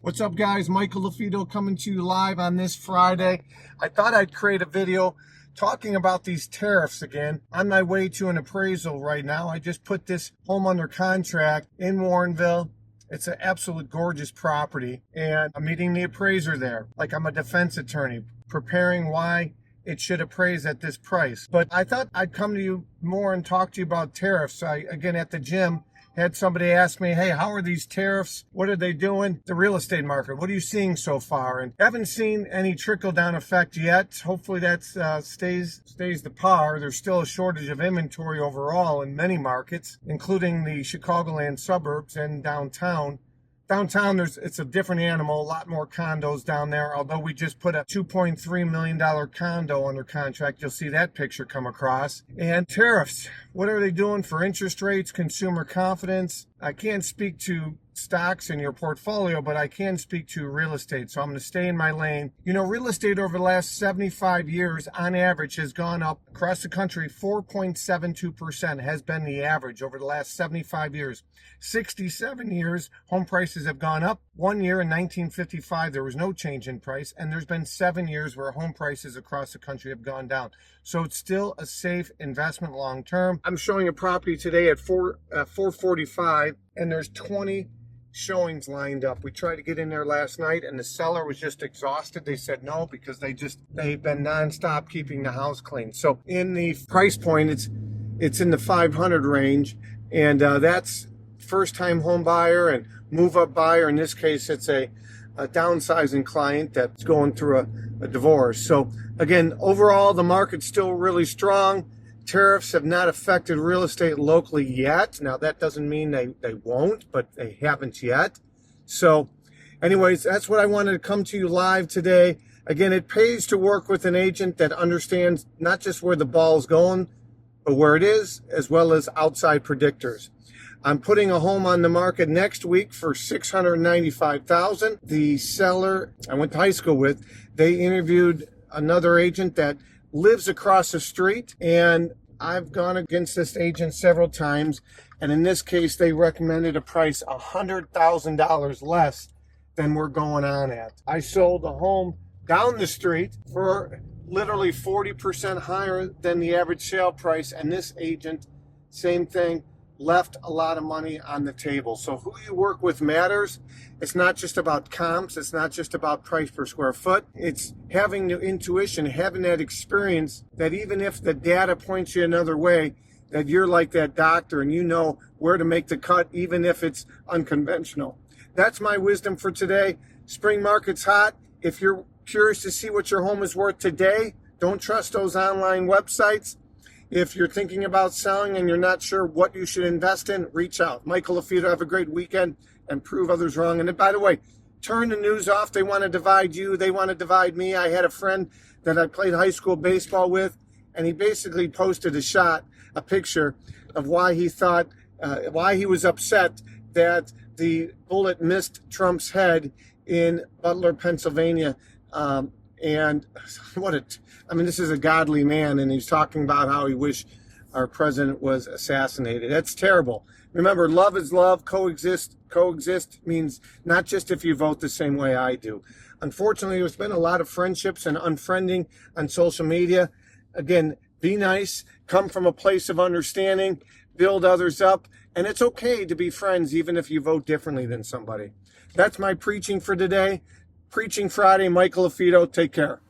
What's up, guys? Michael LaFido coming to you live on this Friday. I thought I'd create a video talking about these tariffs again. On my way to an appraisal right now. I just put this home under contract in Warrenville. It's an absolute gorgeous property, and I'm meeting the appraiser there like I'm a defense attorney, preparing why it should appraise at this price. But I thought I'd come to you more and talk to you about tariffs. Again, at the gym, had somebody ask me, hey, how are these tariffs? What are they doing? The real estate market, what are you seeing so far? And haven't seen any trickle-down effect yet. Hopefully that stays the par. There's still a shortage of inventory overall in many markets, including the Chicagoland suburbs and downtown. Downtown, it's a different animal, a lot more condos down there. Although we just put a $2.3 million condo under contract, you'll see that picture come across. And tariffs, what are they doing for interest rates, consumer confidence? I can't speak to stocks in your portfolio, but I can speak to real estate. So I'm going to stay in my lane. You know, real estate over the last 75 years on average has gone up across the country. 4.72% has been the average over the last 75 years. 67 years, home prices have gone up. 1 year in 1955, there was no change in price. And there's been 7 years where home prices across the country have gone down. So it's still a safe investment long term. I'm showing a property today at 445, and there's 20 showings lined up. We tried to get in there last night, and the seller was just exhausted. They said no because they've been nonstop keeping the house clean. So in the price point, it's in the 500 range, and that's first-time home buyer and move-up buyer. In this case, it's a downsizing client that's going through a divorce. So again, overall, the market's still really strong. Tariffs have not affected real estate locally yet. Now, that doesn't mean they won't, but they haven't yet. So anyways, that's what I wanted to come to you live today. Again, it pays to work with an agent that understands not just where the ball's going, but where it is, as well as outside predictors. I'm putting a home on the market next week for $695,000. The seller I went to high school with, they interviewed another agent that lives across the street, and I've gone against this agent several times, and in this case they recommended a price $100,000 less than we're going on at. I sold a home down the street for literally 40% higher than the average sale price, and this agent, same thing, left a lot of money on the table. So who you work with matters. It's not just about comps. It's not just about price per square foot. It's having the intuition, having that experience that even if the data points you another way, that you're like that doctor and you know where to make the cut, even if it's unconventional. That's my wisdom for today. Spring market's hot. If you're curious to see what your home is worth today, don't trust those online websites. If you're thinking about selling and you're not sure what you should invest in, reach out. Michael LaFido, have a great weekend and prove others wrong. And by the way, turn the news off. They want to divide you. They want to divide me. I had a friend that I played high school baseball with, and he basically posted a picture of why he thought, why he was upset that the bullet missed Trump's head in Butler, Pennsylvania. And this is a godly man, and he's talking about how he wished our president was assassinated. That's terrible. Remember, love is love. Coexist means not just if you vote the same way I do. Unfortunately, there's been a lot of friendships and unfriending on social media. Again, be nice, come from a place of understanding, build others up, and it's okay to be friends even if you vote differently than somebody. That's my preaching for today. Preaching Friday, Michael LaFido. Take care.